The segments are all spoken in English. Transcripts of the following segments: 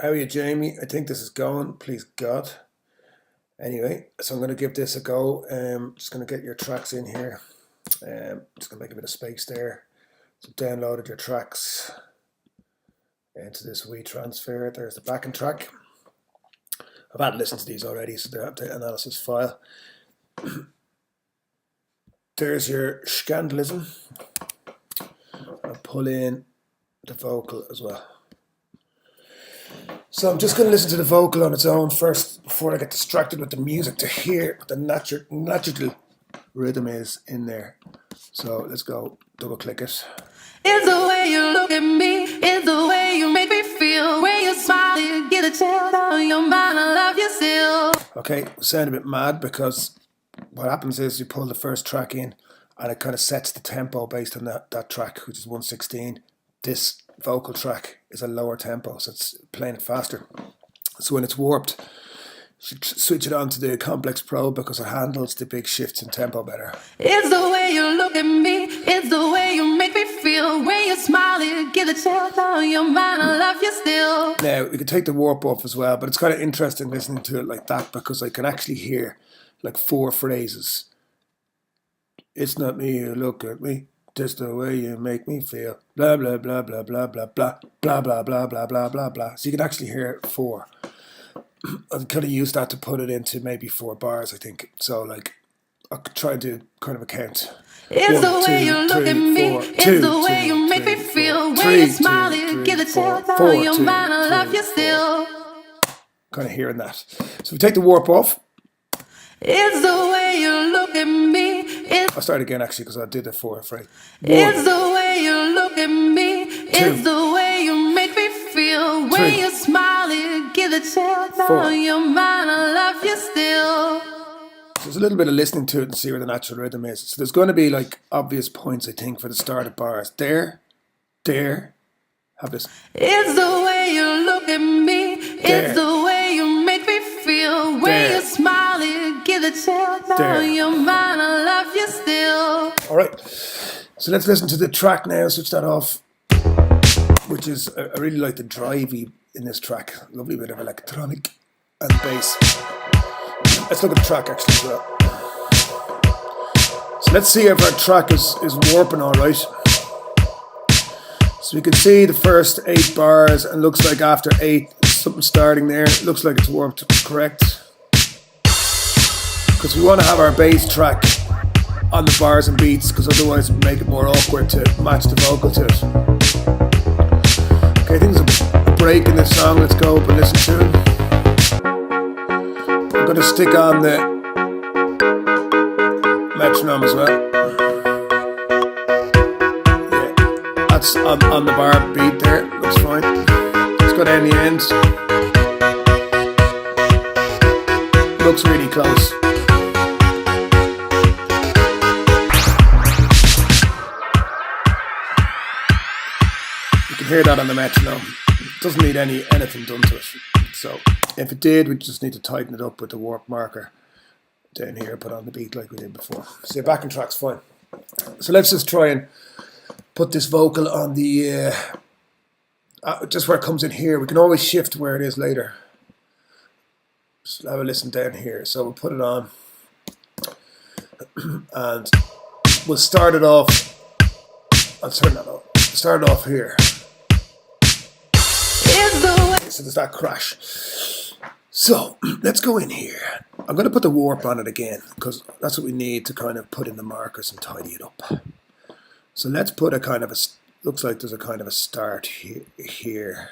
How are you, Jamie? I think this is going, please God. Anyway, so I'm going to give this a go. Just going to get your tracks in here. Just going to make a bit of space there. So downloaded your tracks into this wee transfer. There's the backing track. I've had listened to these already, so they're the analysis file. There's your scandalism. I'll pull in the vocal as well. So I'm just going to listen to the vocal on its own first before I get distracted with the music to hear what the natural rhythm is in there. So let's go double click it. It's the way you look at me, it's the way you make me feel. When you smile, you get a chill down your mind. I love you still. Okay, sound a bit mad because what happens is you pull the first track in and it kind of sets the tempo based on that track, which is 116. This vocal track is a lower tempo, so it's playing it faster. So when it's warped, you should switch it on to the Complex Pro because it handles the big shifts in tempo better. It's the way you look at me, it's the way you make me feel. When you smile, you get a chill down your mind. I love you still. Now, you can take the warp off as well, but it's kind of interesting listening to it like that because I can actually hear like 4 phrases. It's not me, you look at me. Just the way you make me feel. Blah, blah, blah, blah, blah, blah, blah, blah, blah, blah, blah, blah, blah, blah. So you can actually hear 4. I could have used that to put it into maybe 4 bars, I think. So, like, I'll try and do kind of a count. It's the way you look at me, it's the way you make me feel. When you smile, you get a chill down your mind. I love you still. Kind of hearing that. So we take the warp off. It's the way you look at me. I'll start again actually because I did the 4 phrase. It's the way you look at me. It's the way you make me feel. When you smile, you get a chill down your mind. I love you still. So there's a little bit of listening to it and see where the natural rhythm is. So there's going to be like obvious points, I think, for the start of bars. There. Have this. It's the way you look at me. It's the way you make me feel. When you smile, you get a chill down your mind. I love you still. All right. So let's listen to the track now. Switch that off. Which is, I really like the drivey in this track. Lovely bit of electronic and bass. Let's look at the track actually as well. So let's see if our track is warping all right. So we can see the first 8 bars and looks like after 8, something starting there. It looks like it's warped correct. Because we want to have our bass track on the bars and beats because otherwise it would make it more awkward to match the vocal to it. Okay, I think there's a break in this song. Let's go up and listen to it. I'm going to stick on the metronome as well. Yeah, that's on the bar beat there. Looks fine. Let's go down the ends. Looks really close. You can hear that on the metronome. It doesn't need anything done to it. So if it did, we just need to tighten it up with the warp marker down here, put on the beat like we did before. So your backing track's fine. So let's just try and put this vocal on the, just where it comes in here. We can always shift where it is later. Just have a listen down here. So we'll put it on and we'll start it off. I'll turn that off. Start it off here. So there's that crash. So let's go in here. I'm going to put the warp on it again because that's what we need to kind of put in the markers and tidy it up. So let's put a kind of a, looks like there's a kind of a start here.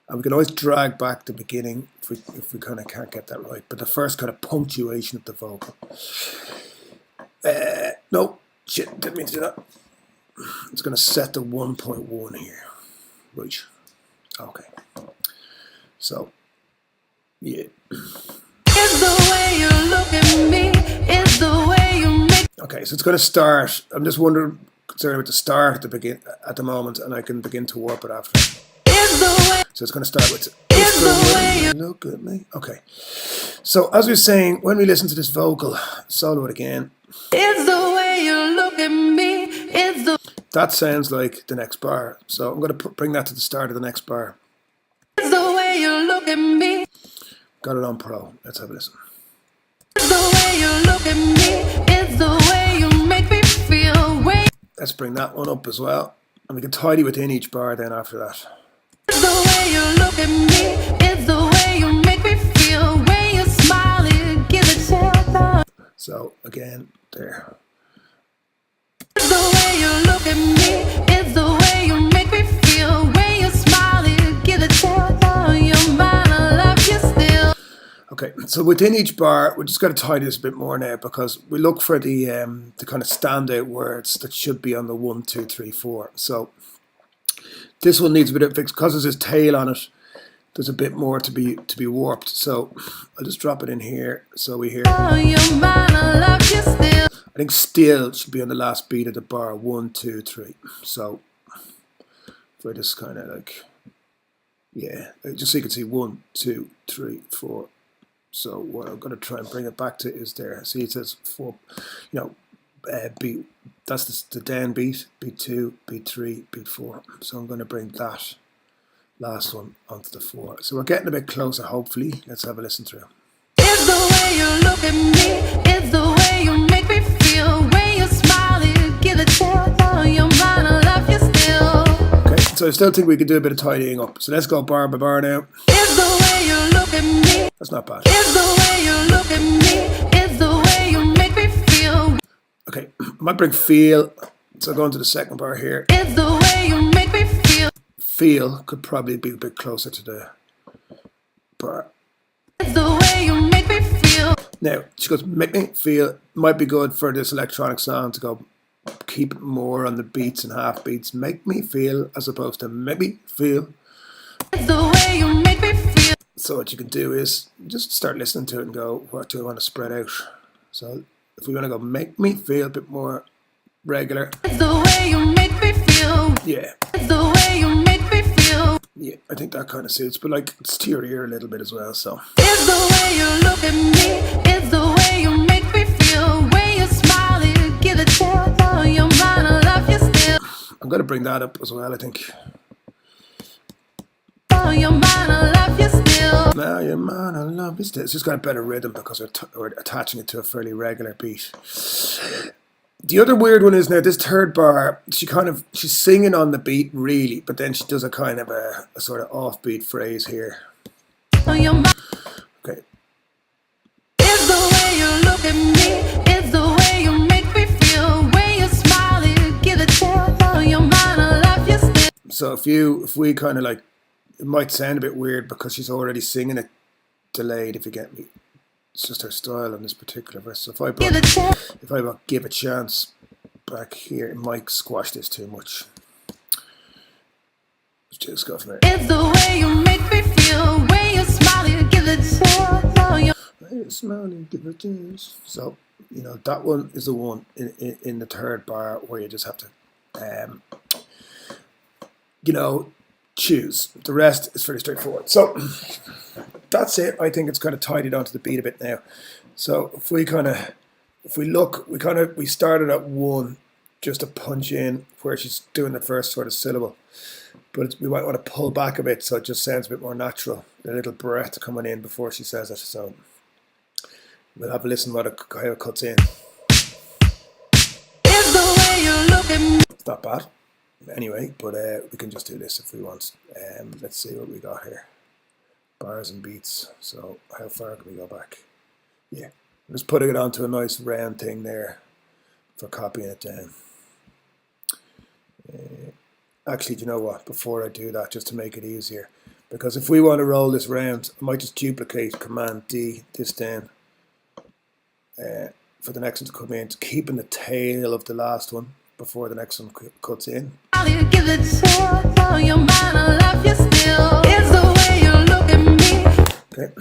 And we can always drag back the beginning if we kind of can't get that right. But the first kind of punctuation of the vocal. No, shit, didn't mean to do that. It's going to set the 1.1 here. Right. Okay. So, yeah. It's the way you look at me. It's the way you make. Okay, so it's going to start. I'm just wondering, concerned with the start at the moment, and I can begin to warp it after. It's the way. So it's going to start with. It's the way you look at me. Okay. So as we were saying, when we listen to this vocal, solo it again. It's the way you look at me. It's the. That sounds like the next bar. So I'm going to bring that to the start of the next bar. It's the way way you look at me. Got it on Pro. Let's have a listen. It's the way you look at me. It's the way you make me feel. Let's bring that one up as well. And we can tidy within each bar then after that. It's the way you look at me. It's the way you make me feel. When you smile, it gives a chill. So again, there. It's the way you look at me. It's the way you make me feel. When you smile, it gives a chill down your mind. I love you still. Okay, so within each bar, we're just going to tidy this a bit more now because we look for the kind of standout words that should be on the 1, 2, 3, 4. So this one needs a bit of fix because there's this tail on it. There's a bit more to be warped. So I'll just drop it in here so we hear. Your mind, I love you still. I think still should be on the last beat of the bar 1, 2, 3. So if I just kind of like, yeah, just so you can see 1, 2, 3, 4. So what I'm going to try and bring it back to is there. See, it says 4, you know, beat. That's the down beat, beat 2, beat 3, beat 4. So I'm going to bring that last one onto the 4. So we're getting a bit closer, hopefully. Let's have a listen through. It's the way you look at me. It's the way you make me feel. When you smile, it gives a chill down your mind. I love you still. Okay, so I still think we could do a bit of tidying up. So let's go bar by bar now. It's the way you look at me. That's not bad. It's the way you look at me. It's the way you make me feel. Okay, I might bring feel. So go into the second bar here. It's the way you make me feel. Feel could probably be a bit closer to the bar. It's the way you make me feel. Now, she goes, make me feel, might be good for this electronic sound to go keep it more on the beats and half beats. Make me feel as opposed to make me feel. It's the way you make me feel. So what you can do is just start listening to it and go, what do I want to spread out? So if we want to go, make me feel a bit more regular. It's the way you make me feel. Yeah. It's the way you make me feel. Yeah, I think that kind of suits, but like it's to your ear a little bit as well, so. It's the way you look at me. It's the way you make me feel. When you smile, it gives a chill down your mind. I love you still. I'm going to bring that up as well, I think. Down your mind, I love you still. Now your man, I love you still. It's just got a better rhythm because we're attaching it to a fairly regular beat. The other weird one is now this third bar, she's singing on the beat really, but then she does a kind of a sort of offbeat phrase here. Down your mind. Okay. It's the way you look at me. It's the way you make me feel. When you smile, it gives a chill down your mind. I love you still. So if we kind of like, it might sound a bit weird because she's already singing it delayed, if you get me. It's just her style on this particular verse. So if I give a chance back here, it might squash this too much. Let's just go from there. It's the way you make me feel. When you smile, you give a chill down your So, you know, that one is the one in the third bar where you just have to, you know, choose. The rest is fairly straightforward. So that's it. I think it's kind of tidied onto the beat a bit now. So if we look, we started at 1 just to punch in where she's doing the first sort of syllable. But we might want to pull back a bit so it just sounds a bit more natural. A little breath coming in before she says it. So we'll have a listen how it cuts in. It's the way you look at me. It's not bad. Anyway, but we can just do this if we want. Let's see what we got here. Bars and beats. So how far can we go back? Yeah, I'm just putting it onto a nice round thing there for copying it down. Actually, do you know what? Before I do that, just to make it easier, because if we want to roll this round, I might just duplicate Command D this down for the next one to come in, keeping the tail of the last one before the next one cuts in. Give it chill down your mind. I love you still. It's the way you look at me. Okay,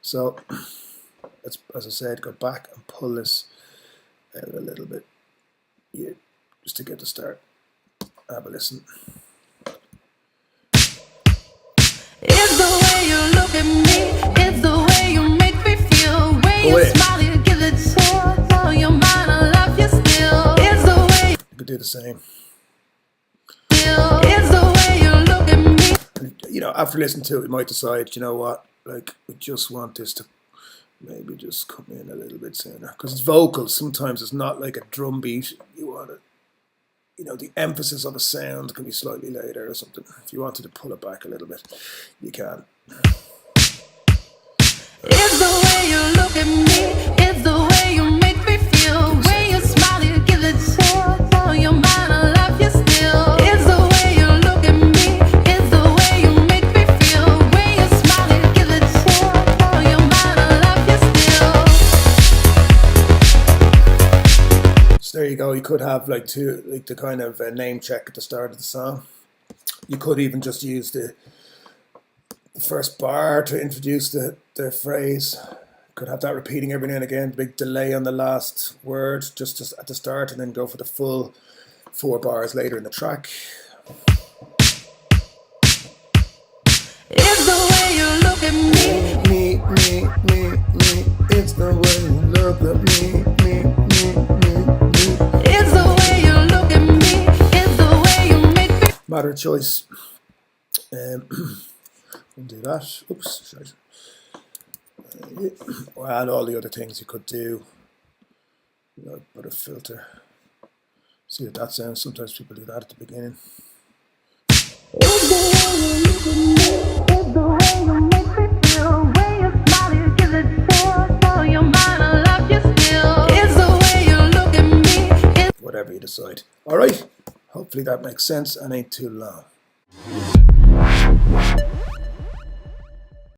so let's, as I said, go back and pull this out a little bit. Yeah, just to get the start. Have a listen. It's the way you look at me. It's the way you make me feel. When you smile, you give it chill down your mind. I love you still. It's the way You could do the same. it's the way you look at me. you know, after listening to it, we might decide, you know what, like we just want this to maybe just come in a little bit sooner, because it's vocals. Sometimes it's not like a drum beat. You want it, you know, the emphasis of a sound can be slightly later or something. If you wanted to pull it back a little bit, you can. It's the way you look at me, it's the way you make me feel. When you smile, you give a chill. Tell your mind I love you still. It's the way you look at me, it's the way you make me feel. When you smile, you give a chill. Tell your mind I love you still. So there you go. You could have like the kind of name check at the start of the song. You could even just use the first bar to introduce the phrase. Could have that repeating every now and again, big delay on the last word just at the start, and then go for the full 4 bars later in the track. It's the way you look at me. Me, it's the way you look at me. It's the way you look at me, it's the way you make me. Matter of choice. Undo that. Oops, sorry. And all the other things you could do. You know, put a filter. See what that sounds. Sometimes people do that at the beginning. It's the way you look at me, it's the way you make me feel. When you smile, you give it chill. Tell your mind I love you still. It's the way you look at me. Whatever you decide. All right. Hopefully that makes sense and ain't too long.